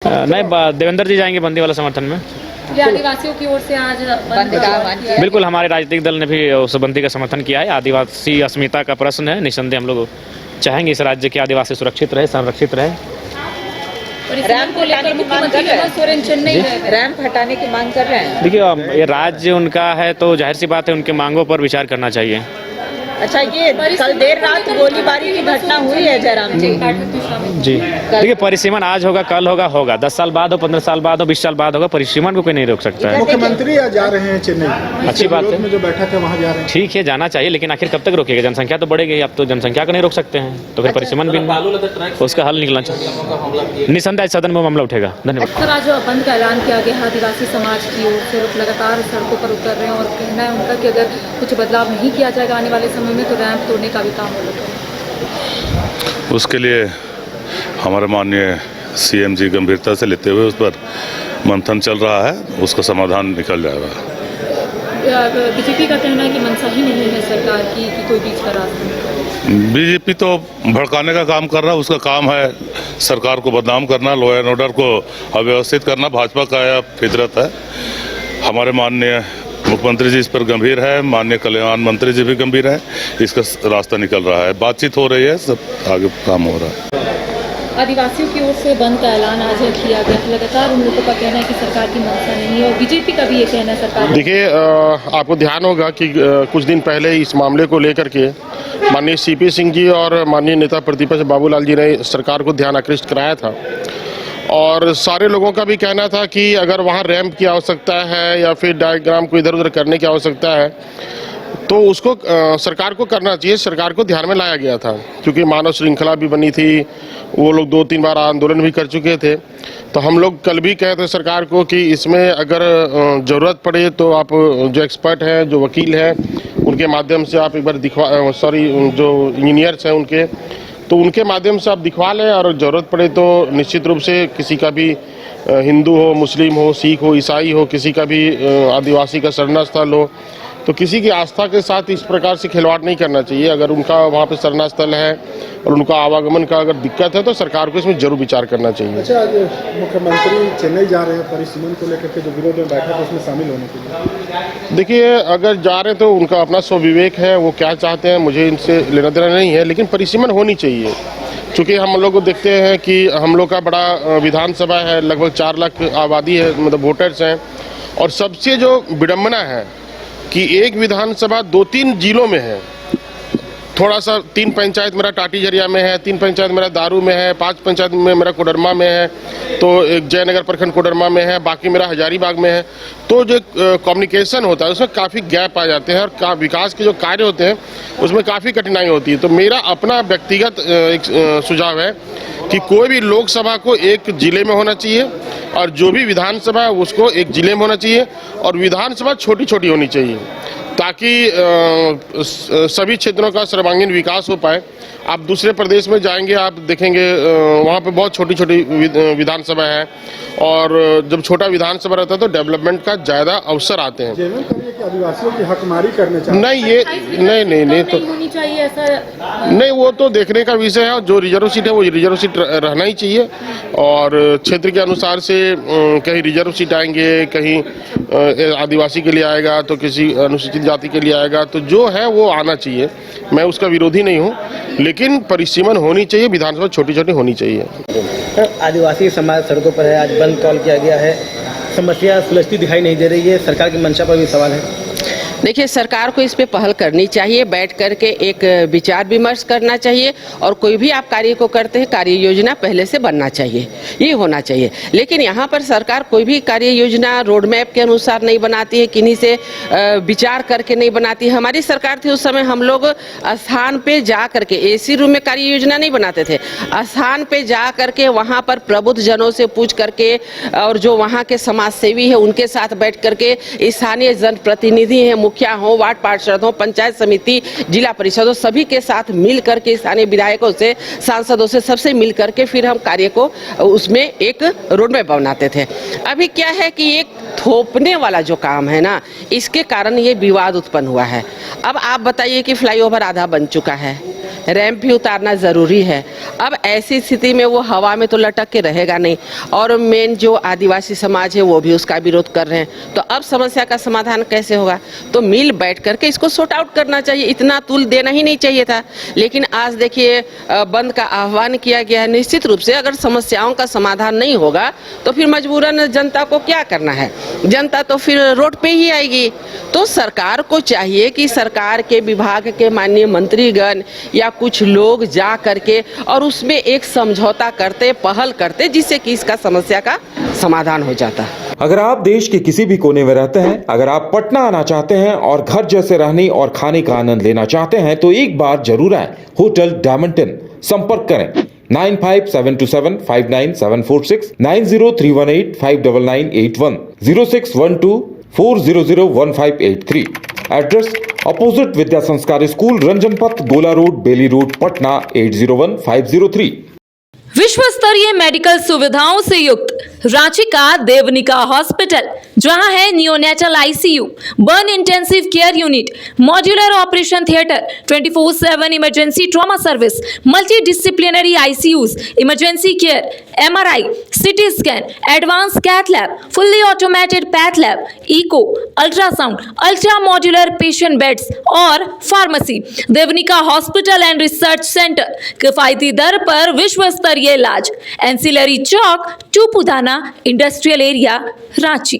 नहीं, देवेंद्र जी जाएंगे बंदी वाला समर्थन में। ये आदिवासियों की ओर से आज बंद का बिल्कुल, हमारे राजनीतिक दल ने भी उस बंदी का समर्थन किया है। आदिवासी अस्मिता का प्रश्न है, निस्संदेह हम लोग चाहेंगे इस राज्य के आदिवासी सुरक्षित रहे, संरक्षित रहे। रैंप को लेकर मुख्यमंत्री हेमंत सोरेन चेन्नई रैंप हटाने की मांग कर रहे हैं। देखिए, ये राज्य उनका है तो जाहिर सी बात है उनके मांगों पर विचार करना चाहिए। अच्छा, ये कल देर रात गोलीबारी की घटना हुई है जयराम जी। देखिए, परिसीमन आज होगा, कल होगा 10 साल बाद हो, 15 साल बाद हो, 20 साल बाद होगा, परिसीमन को कोई नहीं रोक सकता है। मुख्यमंत्री आज जा रहे हैं चेन्नई, अच्छी बात है। में जो बैठक है वहाँ जा रहे हैं। ठीक है, जाना चाहिए, लेकिन आखिर कब तक रोकेगा? जनसंख्या तो बढ़ेगी, अब तो जनसंख्या को नहीं रोक सकते हैं, तो फिर परिसीमन भी उसका हल निकलना चाहिए। निस्संदेह सदन में मामला उठेगा। धन्यवाद। सर, आज बंद का ऐलान किया गया आदिवासी समाज की ओर से, लोग लगातार सड़कों पर उतर रहे हैं और कहना है उनका कि अगर कुछ बदलाव नहीं किया जाएगा आने वाले समय में तो रैंप तोड़ने का भी काम होगा। उसके लिए हमारे माननीय सीएम जी गंभीरता से लेते हुए उस पर मंथन चल रहा है, उसका समाधान निकल जाएगा। बीजेपी का कहना है कि मंशा ही नहीं है सरकार की कि कोई बीच का रास्ता। बीजेपी तो भड़काने का काम कर रहा है, उसका काम है सरकार को बदनाम करना, लॉ एंड ऑर्डर को अव्यवस्थित करना, भाजपा का यह फितरत है। हमारे माननीय मुख्यमंत्री जी इस पर गंभीर है, माननीय कल्याण मंत्री जी भी गंभीर है, इसका रास्ता निकल रहा है, बातचीत हो रही है, सब आगे काम हो रहा है। आदिवासियों की ओर से बंद का ऐलान आज किया गया, लगातार उन लोगों का कहना है कि सरकार की मंशा नहीं है और बीजेपी का भी ये कहना है सरकार। देखिए, आपको ध्यान होगा कि कुछ दिन पहले इस मामले को लेकर के माननीय सीपी सिंह जी और माननीय नेता प्रतिपक्ष बाबूलाल जी ने सरकार को ध्यान आकृष्ट कराया था और सारे लोगों का भी कहना था कि अगर वहाँ रैंप की आवश्यकता है या फिर डायग्राम को इधर उधर करने की आवश्यकता है तो उसको सरकार को करना चाहिए, सरकार को ध्यान में लाया गया था, क्योंकि मानव श्रृंखला भी बनी थी, वो लोग 2-3 बार आंदोलन भी कर चुके थे। तो हम लोग कल भी कहे थे सरकार को कि इसमें अगर ज़रूरत पड़े तो आप जो एक्सपर्ट हैं, जो वकील हैं, उनके माध्यम से आप एक बार जो इंजीनियर्स हैं उनके माध्यम से आप दिखवा लें और ज़रूरत पड़े तो निश्चित रूप से किसी का भी हिंदू हो, मुस्लिम हो, सिख हो, ईसाई हो, किसी का भी आदिवासी का शरणा स्थल हो, तो किसी की आस्था के साथ इस प्रकार से खिलवाड़ नहीं करना चाहिए। अगर उनका वहाँ पे शरणा स्थल है और उनका आवागमन का अगर दिक्कत है तो सरकार को इसमें जरूर विचार करना चाहिए। अच्छा, आज मुख्यमंत्री चेन्नई जा रहे हैं, परिसीमन को लेकर के जो विरोध में बैठा है उसमें शामिल होने के लिए। देखिए, अगर जा रहे हैं तो उनका अपना स्वविवेक है, वो क्या चाहते हैं मुझे इनसे लेना देना नहीं है, लेकिन परिसीमन होनी चाहिए। चूँकि हम लोग को देखते हैं कि हम लोग का बड़ा विधानसभा है, लगभग 4 लाख आबादी है, मतलब वोटर्स हैं, और सबसे जो विडम्बना है कि एक विधानसभा 2-3 जिलों में है। थोड़ा सा 3 पंचायत मेरा टाटी झरिया में है, 3 पंचायत मेरा दारू में है, 5 पंचायत में मेरा कोडरमा में है, तो एक जयनगर प्रखंड कोडरमा में है, बाकी मेरा हजारीबाग में है। तो जो कम्युनिकेशन होता है उसमें काफ़ी गैप आ जाते हैं और विकास के जो कार्य होते हैं उसमें काफ़ी कठिनाई होती है। तो मेरा अपना व्यक्तिगत एक सुझाव है कि कोई भी लोकसभा को एक जिले में होना चाहिए और जो भी विधानसभा है उसको एक जिले में होना चाहिए और विधानसभा छोटी छोटी होनी चाहिए ताकि सभी क्षेत्रों का सर्वांगीण विकास हो पाए। आप दूसरे प्रदेश में जाएंगे, आप देखेंगे वहाँ पे बहुत छोटी छोटी विधानसभा है और जब छोटा विधानसभा रहता है तो डेवलपमेंट का ज़्यादा अवसर आते हैं। कि आदिवासियों की हकमारी करने चाहिए नहीं, ये नहीं तो होनी चाहिए ऐसा नहीं, वो तो देखने का विषय है। जो रिजर्व सीट है वो रिजर्व सीट रहना ही चाहिए और क्षेत्र के अनुसार से कहीं रिजर्व सीट आएंगे, कहीं आदिवासी के लिए आएगा तो किसी अनुसूचित जाति के लिए आएगा, तो जो है वो आना चाहिए। मैं उसका विरोधी नहीं हूँ, लेकिन परिसीमन होनी चाहिए, विधानसभा छोटी छोटी होनी चाहिए। आदिवासी समाज सड़कों पर है, आज बंद कॉल किया गया है, समस्या सुलझती दिखाई नहीं दे रही है, सरकार की मंशा पर भी सवाल है। देखिए, सरकार को इस पे पहल करनी चाहिए, बैठ करके एक विचार विमर्श करना चाहिए और कोई भी आप कार्य को करते हैं कार्य योजना पहले से बनना चाहिए, ये होना चाहिए। लेकिन यहाँ पर सरकार कोई भी कार्य योजना रोड मैप के अनुसार नहीं बनाती है, किन्हीं से विचार करके नहीं बनाती है। हमारी सरकार थी उस समय हम लोग स्थान पे जा करके एसी रूम में कार्य योजना नहीं बनाते थे, स्थान पे जा करके वहाँ पर प्रबुद्ध जनों से पूछ करके और जो वहाँ के समाज सेवी है उनके साथ बैठ करके स्थानीय जनप्रतिनिधि हैं, मुखिया हो, वार्ड पार्षद हो, पंचायत समिति, जिला परिषद हो, सभी के साथ मिल करके स्थानीय विधायकों से, सांसदों से, सबसे मिल करके फिर हम कार्य को उसमें एक रोड मैप बनाते थे। अभी क्या है कि एक थोपने वाला जो काम है ना, इसके कारण ये विवाद उत्पन्न हुआ है। अब आप बताइए कि फ्लाईओवर आधा बन चुका है, रैंप भी उतारना ज़रूरी है। अब ऐसी स्थिति में वो हवा में तो लटक के रहेगा नहीं, और मेन जो आदिवासी समाज है वो भी उसका विरोध कर रहे हैं। तो अब समस्या का समाधान कैसे होगा? तो मिल बैठ करके इसको सॉर्ट आउट करना चाहिए। इतना तुल देना ही नहीं चाहिए था, लेकिन आज देखिए बंद का आह्वान किया गया है। निश्चित रूप से अगर समस्याओं का समाधान नहीं होगा तो फिर मजबूरन जनता को क्या करना है? जनता तो फिर रोड पे ही आएगी। तो सरकार को चाहिए कि सरकार के विभाग के माननीय मंत्रीगण या कुछ लोग जा करके और उसमें एक समझौता करते, पहल करते, जिससे कि इसका समस्या का समाधान हो जाता। अगर आप देश के किसी भी कोने में रहते हैं, अगर आप पटना आना चाहते हैं और घर जैसे रहने और खाने का आनंद लेना चाहते हैं तो एक बार जरूर आए होटल डायमंड इन। संपर्क करें 9572759746, 9031859981, 0612400158 एड्रेस अपोजिट विद्या संस्कार स्कूल, रंजन पथ, गोला रोड, बेली रोड, पटना 801503। विश्व स्तरीय मेडिकल सुविधाओं से युक्त रांची का देवनिका हॉस्पिटल, जहां है neonatal ICU, burn intensive care unit, modular operation theatre, 24/7 emergency trauma service, multi disciplinary ICUs, emergency care, MRI, CT scan, advance cath lab, fully automated path lab, echo, ultrasound, ultra modular patient beds और pharmacy. Devnika hospital and research centre, किफायती दर पर विश्व स्तरीय इलाज, ancillary Chowk, Tupudana industrial area, Ranchi.